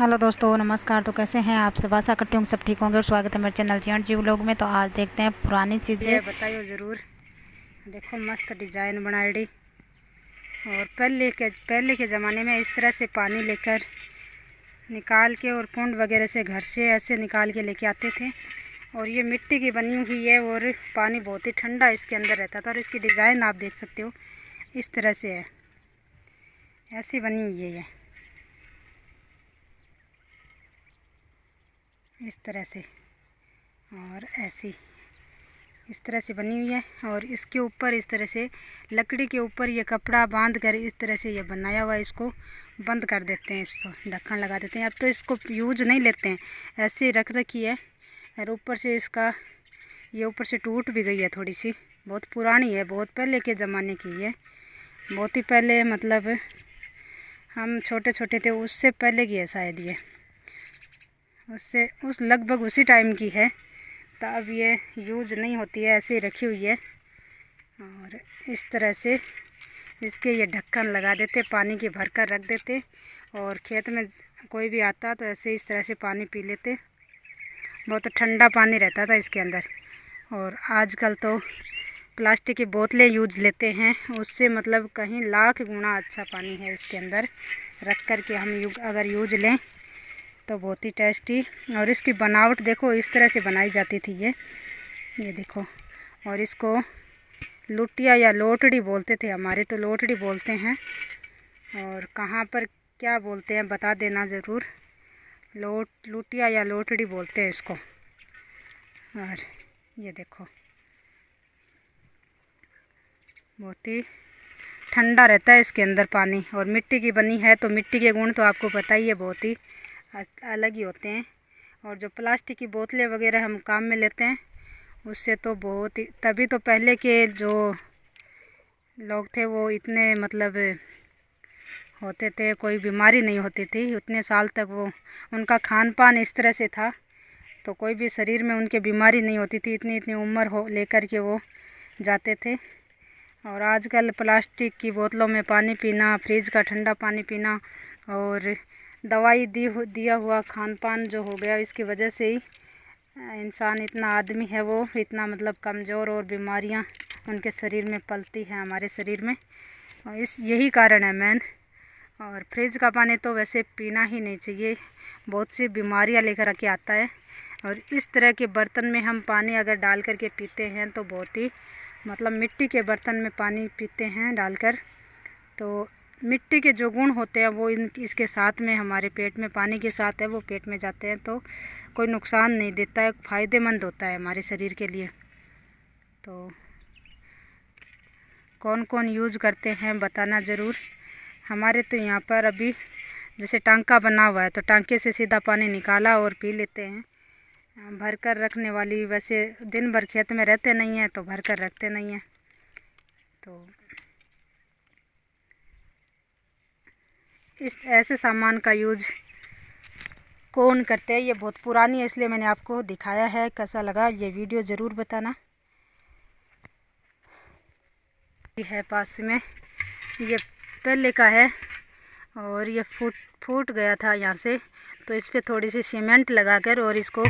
Hello दोस्तों, नमस्कार। तो कैसे हैं आप सब? आशा करती हूँ सब ठीक होंगे और स्वागत है मेरे चैनल जी व्लॉग में। तो आज देखते हैं पुरानी चीज़ें। बताइए ज़रूर। देखो मस्त डिज़ाइन बनाई। और पहले के ज़माने में इस तरह से पानी लेकर निकाल के और कुंड वगैरह से घर से ऐसे निकाल के लेके आते थे। और ये मिट्टी की बनी हुई है और पानी बहुत ही ठंडा इसके अंदर रहता था। और इसकी डिज़ाइन आप देख सकते हो, इस तरह से है, ऐसी बनी हुई है ये, इस तरह से, और ऐसी इस तरह से बनी हुई है। और इसके ऊपर इस तरह से लकड़ी के ऊपर ये कपड़ा बांध कर इस तरह से ये बनाया हुआ है। इसको बंद कर देते हैं, इसको ढक्कन लगा देते हैं। अब तो इसको यूज नहीं लेते हैं, ऐसे ही रख रखी है। और ऊपर से इसका ये ऊपर से टूट भी गई है थोड़ी सी, बहुत पुरानी है, बहुत पहले के ज़माने की है, बहुत ही पहले, मतलब हम छोटे छोटे थे उससे पहले की है शायद ये, उससे उस लगभग उसी टाइम की है। तो अब ये यूज नहीं होती है, ऐसे ही रखी हुई है। और इस तरह से इसके ये ढक्कन लगा देते, पानी के भर कर रख देते। और खेत में कोई भी आता तो ऐसे इस तरह से पानी पी लेते। बहुत ठंडा पानी रहता था इसके अंदर। और आजकल तो प्लास्टिक की बोतलें यूज लेते हैं, उससे मतलब कहीं लाख गुना अच्छा पानी है इसके अंदर रख कर के हम अगर यूज लें तो बहुत ही टेस्टी। और इसकी बनावट देखो, इस तरह से बनाई जाती थी ये देखो। और इसको लुटिया या लोटड़ी बोलते थे, हमारे तो लोटड़ी बोलते हैं। और कहाँ पर क्या बोलते हैं बता देना ज़रूर। लुटिया या लोटड़ी बोलते हैं इसको। और ये देखो, बहुत ही ठंडा रहता है इसके अंदर पानी। और मिट्टी की बनी है तो मिट्टी के गुण तो आपको पता ही है, बहुत ही अलग ही होते हैं। और जो प्लास्टिक की बोतलें वगैरह हम काम में लेते हैं उससे तो बहुत ही, तभी तो पहले के जो लोग थे वो इतने मतलब होते थे, कोई बीमारी नहीं होती थी उतने साल तक। वो उनका खान पान इस तरह से था तो कोई भी शरीर में उनके बीमारी नहीं होती थी, इतनी इतनी उम्र हो लेकर के वो जाते थे। और आजकल प्लास्टिक की बोतलों में पानी पीना, फ्रिज का ठंडा पानी पीना और दवाई दिया हुआ खान पान जो हो गया, इसकी वजह से ही इंसान इतना, आदमी है वो इतना मतलब कमज़ोर, और बीमारियां उनके शरीर में पलती हैं, हमारे शरीर में। और यही कारण है मेन। और फ्रिज का पानी तो वैसे पीना ही नहीं चाहिए, बहुत सी बीमारियां लेकर के आता है। और इस तरह के बर्तन में हम पानी अगर डाल कर के पीते हैं तो बहुत ही, मतलब मिट्टी के बर्तन में पानी पीते हैं डालकर, तो मिट्टी के जो गुण होते हैं वो इसके साथ में हमारे पेट में, पानी के साथ है वो पेट में जाते हैं, तो कोई नुकसान नहीं देता है, फ़ायदेमंद होता है हमारे शरीर के लिए। तो कौन कौन यूज़ करते हैं बताना ज़रूर। हमारे तो यहाँ पर अभी जैसे टांका बना हुआ है तो टांके से सीधा पानी निकाला और पी लेते हैं। भर कर रखने वाली, वैसे दिन भर खेत में रहते नहीं हैं तो भर कर रखते नहीं हैं। तो इस ऐसे सामान का यूज कौन करते हैं, ये बहुत पुरानी है इसलिए मैंने आपको दिखाया है। कैसा लगा ये वीडियो ज़रूर बताना। ये है पास में, ये पहले का है और ये फूट गया था यहाँ से, तो इस पर थोड़ी सी सीमेंट लगाकर और इसको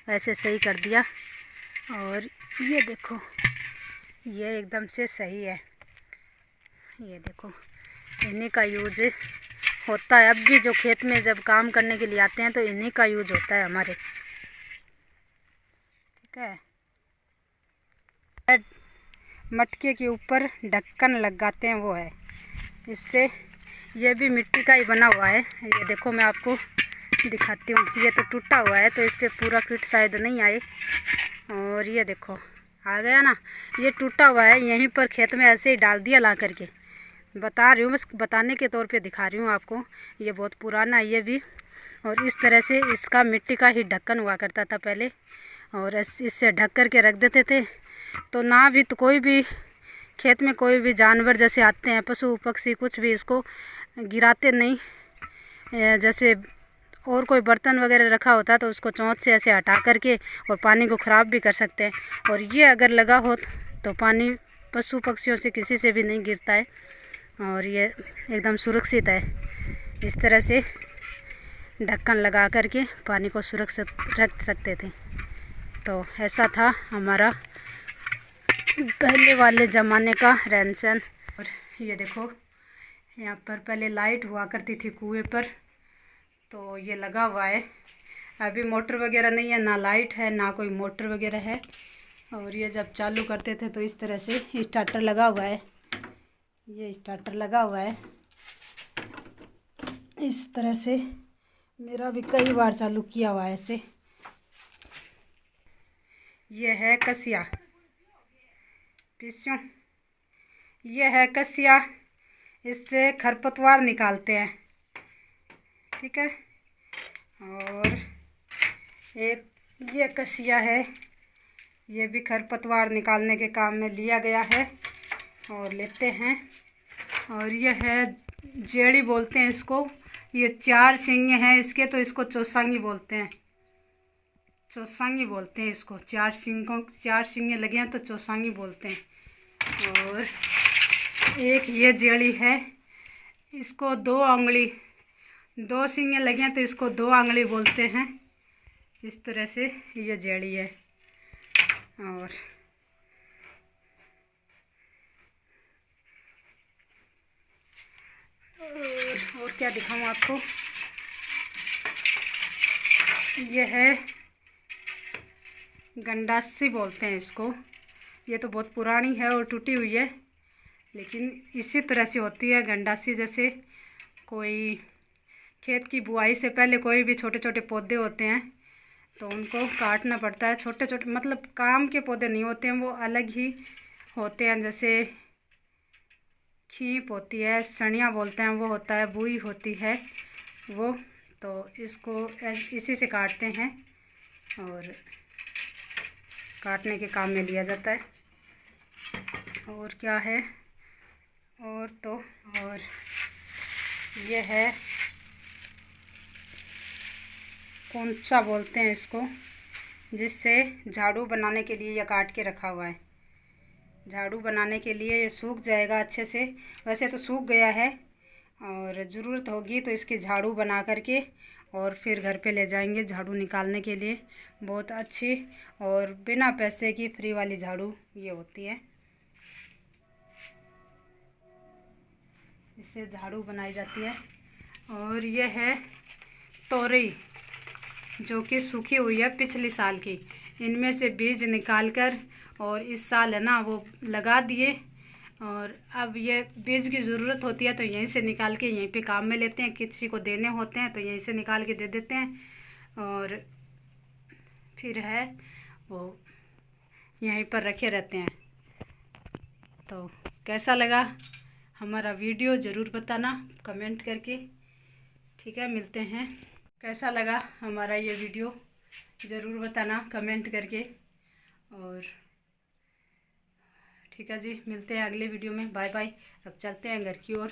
ऐसे सही कर दिया। और ये देखो, ये एकदम से सही है, ये देखो, इन्हीं का यूज होता है। अब भी जो खेत में जब काम करने के लिए आते हैं तो इन्हीं का यूज होता है हमारे, ठीक है। मटके के ऊपर ढक्कन लगाते हैं वो है, इससे ये भी मिट्टी का ही बना हुआ है। ये देखो, मैं आपको दिखाती हूँ, ये तो टूटा हुआ है तो इस पर पूरा फिट शायद नहीं आए। और ये देखो आ गया ना, ये टूटा हुआ है, यहीं पर खेत में ऐसे ही डाल दिया ला करके। बता रही हूँ, बस बताने के तौर पे दिखा रही हूँ आपको। ये बहुत पुराना है ये भी। और इस तरह से इसका मिट्टी का ही ढक्कन हुआ करता था पहले, और इससे ढक कर के रख देते थे। तो ना भी तो कोई भी खेत में कोई भी जानवर जैसे आते हैं, पशु पक्षी कुछ भी, इसको गिराते नहीं। जैसे और कोई बर्तन वगैरह रखा होता है तो उसको चोंच से ऐसे हटा करके और पानी को ख़राब भी कर सकते हैं। और ये अगर लगा हो तो पानी पशु पक्षियों से किसी से भी नहीं गिरता है और ये एकदम सुरक्षित है। इस तरह से ढक्कन लगा करके पानी को सुरक्षित रख सकते थे। तो ऐसा था हमारा पहले वाले ज़माने का रहन सहन। और ये देखो, यहाँ पर पहले लाइट हुआ करती थी कुएं पर, तो ये लगा हुआ है। अभी मोटर वगैरह नहीं है, ना लाइट है ना कोई मोटर वगैरह है। और ये जब चालू करते थे तो इस तरह से स्टार्टर लगा हुआ है, ये स्टार्टर लगा हुआ है इस तरह से। मेरा भी कई बार चालू किया हुआ है ऐसे। ये है कसिया, पीछों ये है कसिया, इससे खरपतवार निकालते हैं, ठीक है। और एक ये कसिया है, ये भी खरपतवार निकालने के काम में लिया गया है और लेते हैं। और ये है जेड़ी बोलते हैं इसको, ये 4 सींगे हैं इसके, तो इसको चौसांगी बोलते हैं, चौसांगी बोलते हैं इसको। 4 सींगे लगे हैं तो चौसांगी बोलते हैं। और एक ये जेड़ी है, इसको 2 उंगली, 2 सींगे लगे हैं तो इसको 2 उंगली बोलते हैं। इस तरह से ये जेड़ी है। और क्या दिखाऊं आपको, ये है गंडासी बोलते हैं इसको। ये तो बहुत पुरानी है और टूटी हुई है, लेकिन इसी तरह से होती है गंडासी। जैसे कोई खेत की बुआई से पहले कोई भी छोटे छोटे पौधे होते हैं तो उनको काटना पड़ता है। छोटे छोटे मतलब काम के पौधे नहीं होते हैं, वो अलग ही होते हैं। जैसे छीप होती है, सनिया बोलते हैं वो होता है, बुई होती है वो, तो इसको इसी से काटते हैं और काटने के काम में लिया जाता है। और क्या है, और ये है कौनसा बोलते हैं इसको, जिससे झाड़ू बनाने के लिए यह काट के रखा हुआ है। झाड़ू बनाने के लिए ये सूख जाएगा अच्छे से, वैसे तो सूख गया है, और ज़रूरत होगी तो इसकी झाड़ू बना करके और फिर घर पे ले जाएंगे झाड़ू निकालने के लिए। बहुत अच्छी और बिना पैसे की फ्री वाली झाड़ू ये होती है, इससे झाड़ू बनाई जाती है। और ये है तोरई, जो कि सूखी हुई है पिछली साल की। इनमें से बीज निकाल कर और इस साल है ना वो लगा दिए, और अब ये बीज की ज़रूरत होती है तो यहीं से निकाल के यहीं पे काम में लेते हैं। किसी को देने होते हैं तो यहीं से निकाल के दे देते हैं, और फिर है वो यहीं पर रखे रहते हैं। तो कैसा लगा हमारा वीडियो ज़रूर बताना कमेंट करके, ठीक है। मिलते हैं, कैसा लगा हमारा ये वीडियो ज़रूर बताना कमेंट करके। और ठीक है जी, मिलते हैं अगले वीडियो में। Bye bye. अब चलते हैं घर की ओर।